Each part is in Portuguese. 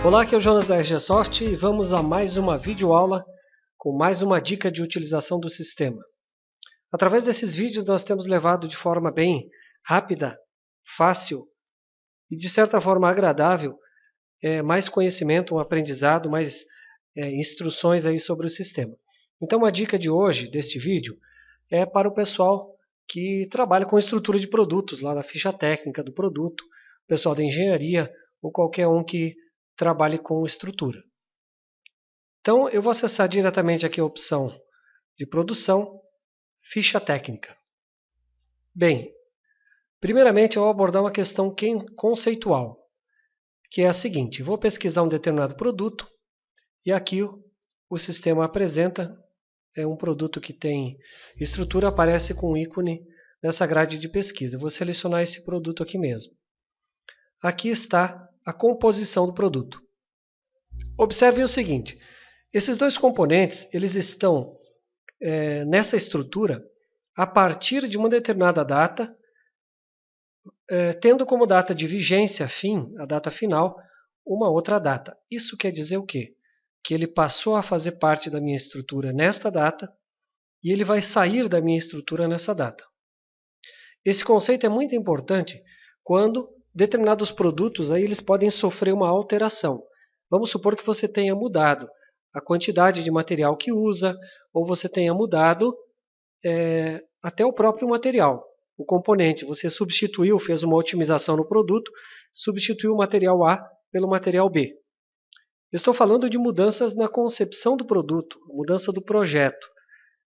Olá, aqui é o Jonas da RGSoft e vamos a mais uma videoaula com mais uma dica de utilização do sistema. Através desses vídeos nós temos levado de forma bem rápida, fácil e de certa forma agradável mais conhecimento, um aprendizado, mais instruções aí sobre o sistema. Então a dica de hoje, deste vídeo, é para o pessoal que trabalha com estrutura de produtos, lá na ficha técnica do produto, o pessoal da engenharia ou qualquer um que trabalhe com estrutura. Então eu vou acessar diretamente aqui a opção de produção, ficha técnica. Bem, primeiramente eu vou abordar uma questão conceitual, que é a seguinte: vou pesquisar um determinado produto e aqui o sistema apresenta um produto que tem estrutura, aparece com um ícone nessa grade de pesquisa. Eu vou selecionar esse produto aqui mesmo. Aqui está a composição do produto. Observem o seguinte: esses dois componentes eles estão nessa estrutura a partir de uma determinada data, tendo como data de vigência fim, a data final, uma outra data. Isso quer dizer o quê? Que ele passou a fazer parte da minha estrutura nesta data e ele vai sair da minha estrutura nessa data. Esse conceito é muito importante quando determinados produtos aí, eles podem sofrer uma alteração. Vamos supor que você tenha mudado a quantidade de material que usa, ou você tenha mudado até o próprio material, o componente. Você substituiu, fez uma otimização no produto, substituiu o material A pelo material B. Estou falando de mudanças na concepção do produto, mudança do projeto.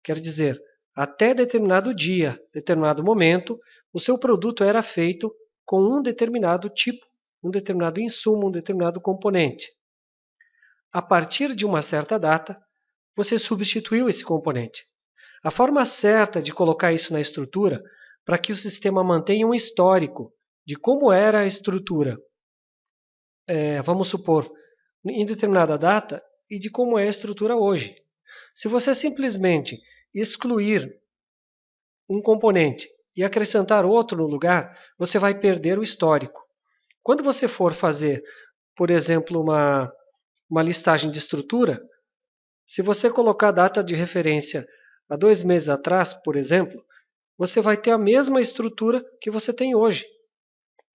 Quer dizer, até determinado dia, determinado momento, o seu produto era feito com um determinado tipo, um determinado insumo, um determinado componente. A partir de uma certa data, você substituiu esse componente. A forma certa de colocar isso na estrutura, para que o sistema mantenha um histórico de como era a estrutura, vamos supor, em determinada data, e de como é a estrutura hoje. Se você simplesmente excluir um componente e acrescentar outro no lugar, você vai perder o histórico. Quando você for fazer, por exemplo, uma listagem de estrutura, se você colocar a data de referência há 2 meses atrás, por exemplo, você vai ter a mesma estrutura que você tem hoje.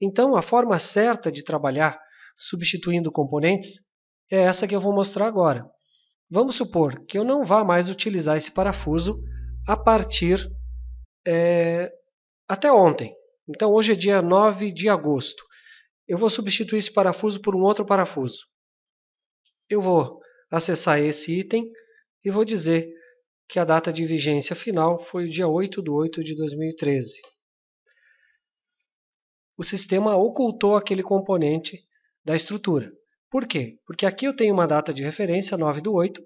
Então, a forma certa de trabalhar substituindo componentes é essa que eu vou mostrar agora. Vamos supor que eu não vá mais utilizar esse parafuso a partir até ontem. Então, hoje é dia 9 de agosto. Eu vou substituir esse parafuso por um outro parafuso. Eu vou acessar esse item e vou dizer que a data de vigência final foi o dia 8/8/2013. O sistema ocultou aquele componente da estrutura. Por quê? Porque aqui eu tenho uma data de referência, 9/8,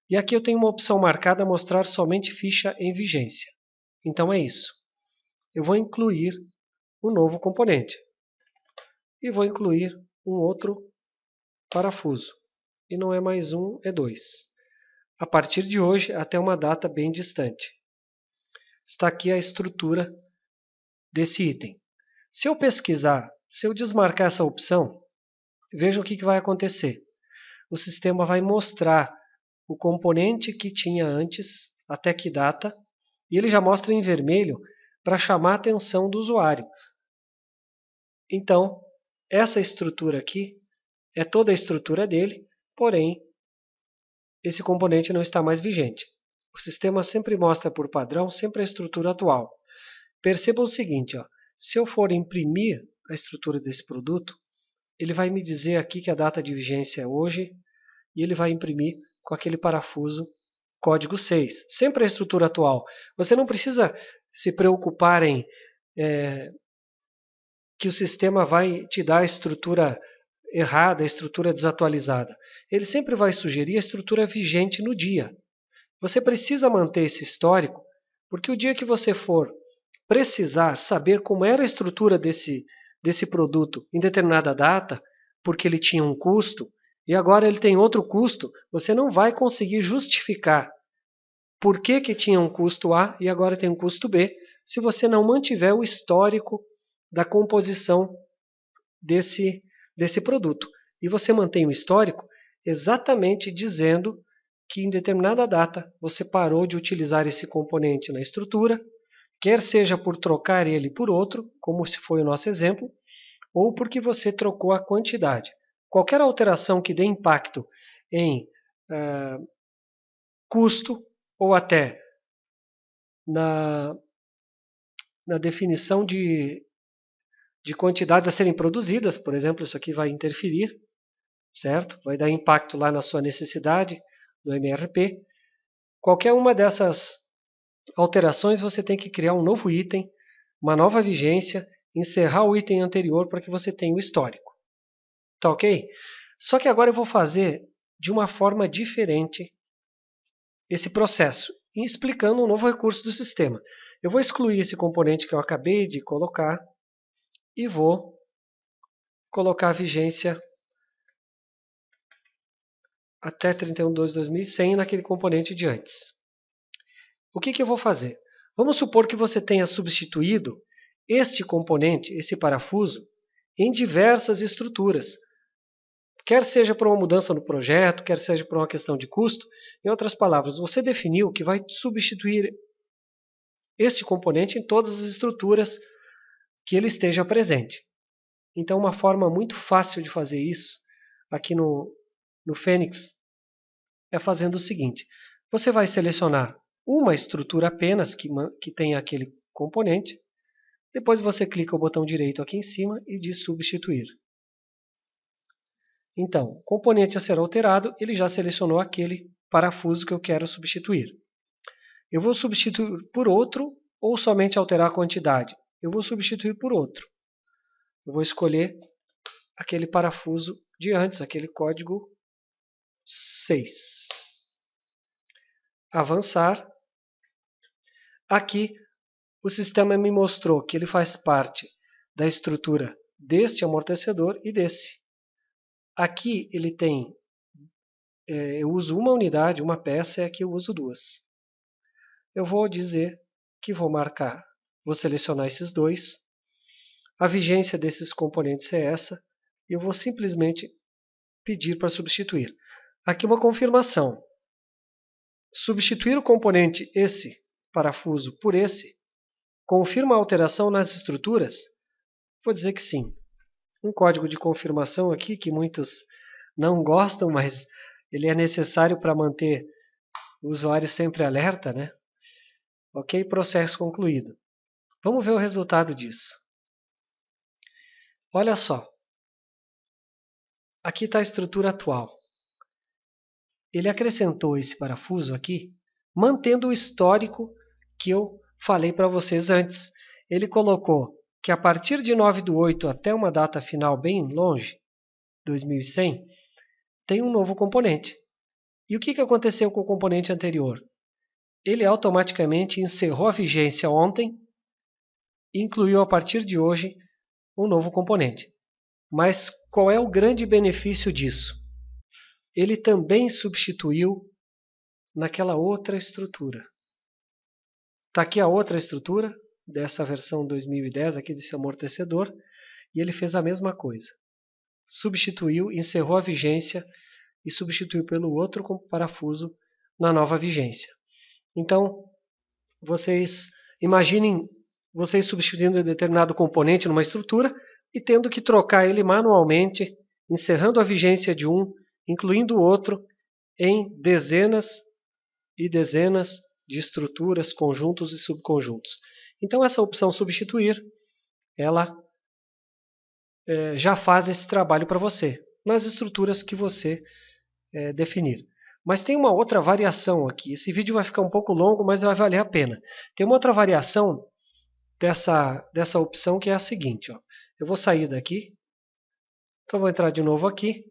e aqui eu tenho uma opção marcada mostrar somente ficha em vigência. Então é isso. Eu vou incluir um novo componente. E vou incluir um outro parafuso. E não é mais um, é 2. A partir de hoje, até uma data bem distante. Está aqui a estrutura desse item. Se eu pesquisar, se eu desmarcar essa opção, veja o que vai acontecer. O sistema vai mostrar o componente que tinha antes, até que data, e ele já mostra em vermelho para chamar a atenção do usuário. Então, essa estrutura aqui é toda a estrutura dele, porém, esse componente não está mais vigente. O sistema sempre mostra por padrão sempre a estrutura atual. Perceba o seguinte, se eu for imprimir a estrutura desse produto, ele vai me dizer aqui que a data de vigência é hoje e ele vai imprimir com aquele parafuso código 6. Sempre a estrutura atual. Você não precisa se preocupar em que o sistema vai te dar a estrutura errada, a estrutura desatualizada. Ele sempre vai sugerir a estrutura vigente no dia. Você precisa manter esse histórico, porque o dia que você for precisar saber como era a estrutura desse produto em determinada data, porque ele tinha um custo, e agora ele tem outro custo, você não vai conseguir justificar por que tinha um custo A e agora tem um custo B, se você não mantiver o histórico da composição desse produto. E você mantém o histórico exatamente dizendo que em determinada data você parou de utilizar esse componente na estrutura, quer seja por trocar ele por outro, como se foi o nosso exemplo, ou porque você trocou a quantidade. Qualquer alteração que dê impacto em custo ou até na definição de quantidades a serem produzidas, por exemplo, isso aqui vai interferir, certo? Vai dar impacto lá na sua necessidade do MRP. Qualquer uma dessas alterações você tem que criar um novo item, uma nova vigência, encerrar o item anterior para que você tenha o histórico. Tá ok? Só que agora eu vou fazer de uma forma diferente esse processo, explicando um novo recurso do sistema. Eu vou excluir esse componente que eu acabei de colocar e vou colocar a vigência até 31/2/2100 naquele componente de antes. O que eu vou fazer? Vamos supor que você tenha substituído este componente, esse parafuso, em diversas estruturas. Quer seja por uma mudança no projeto, quer seja por uma questão de custo. Em outras palavras, você definiu que vai substituir este componente em todas as estruturas que ele esteja presente. Então, uma forma muito fácil de fazer isso aqui no Fênix é fazendo o seguinte. Você vai selecionar uma estrutura apenas que tenha aquele componente. Depois você clica o botão direito aqui em cima e diz substituir. Então, o componente a ser alterado, ele já selecionou aquele parafuso que eu quero substituir. Eu vou substituir por outro ou somente alterar a quantidade? Eu vou substituir por outro. Eu vou escolher aquele parafuso de antes, aquele código 6. Avançar. Aqui o sistema me mostrou que ele faz parte da estrutura deste amortecedor e desse. Aqui ele tem, eu uso uma unidade, uma peça, e aqui eu uso duas. Eu vou dizer que vou marcar, vou selecionar esses dois. A vigência desses componentes é essa, e eu vou simplesmente pedir para substituir. Aqui uma confirmação. Substituir o componente esse parafuso por esse, confirma a alteração nas estruturas? Vou dizer que sim. Um código de confirmação aqui que muitos não gostam, mas ele é necessário para manter o usuário sempre alerta, né? Ok, processo concluído. Vamos ver o resultado disso. Olha só. Aqui está a estrutura atual. Ele acrescentou esse parafuso aqui, mantendo o histórico que eu falei para vocês antes. Ele colocou que a partir de 9/8 até uma data final bem longe, 2100, tem um novo componente. E o que aconteceu com o componente anterior? Ele automaticamente encerrou a vigência ontem e incluiu a partir de hoje um novo componente. Mas qual é o grande benefício disso? Ele também substituiu naquela outra estrutura. Está aqui a outra estrutura dessa versão 2010, aqui desse amortecedor, e ele fez a mesma coisa. Substituiu, encerrou a vigência e substituiu pelo outro parafuso na nova vigência. Então, vocês imaginem vocês substituindo um determinado componente numa estrutura e tendo que trocar ele manualmente, encerrando a vigência de um, incluindo o outro, em dezenas e dezenas de estruturas, conjuntos e subconjuntos. Então, essa opção substituir, ela já faz esse trabalho para você, nas estruturas que você definir. Mas tem uma outra variação aqui. Esse vídeo vai ficar um pouco longo, mas vai valer a pena. Tem uma outra variação dessa opção que é a seguinte. Ó. Eu vou sair daqui. Então, vou entrar de novo aqui.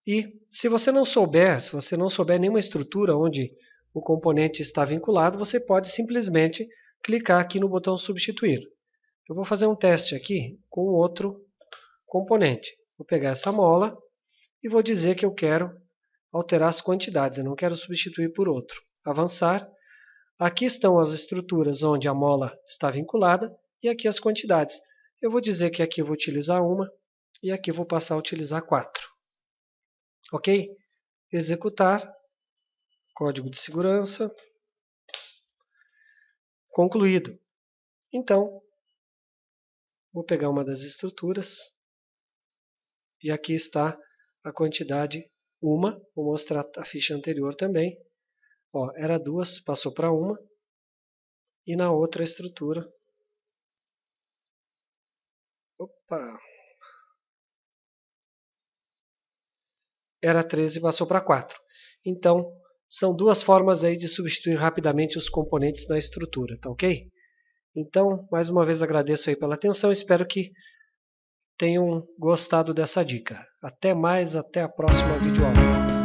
E se você não souber nenhuma estrutura onde o componente está vinculado, você pode simplesmente clicar aqui no botão substituir. Eu vou fazer um teste aqui com outro componente. Vou pegar essa mola e vou dizer que eu quero alterar as quantidades, eu não quero substituir por outro. Avançar. Aqui estão as estruturas onde a mola está vinculada e aqui as quantidades. Eu vou dizer que aqui eu vou utilizar uma e aqui eu vou passar a utilizar 4. Ok? Executar, código de segurança, concluído. Então, vou pegar uma das estruturas e aqui está a quantidade 1. Vou mostrar a ficha anterior também. Ó, era 2, passou para 1. E na outra estrutura, era 13 e passou para 4. Então, são duas formas aí de substituir rapidamente os componentes na estrutura, tá ok? Então, mais uma vez agradeço aí pela atenção, espero que tenham gostado dessa dica. Até mais, até a próxima videoaula.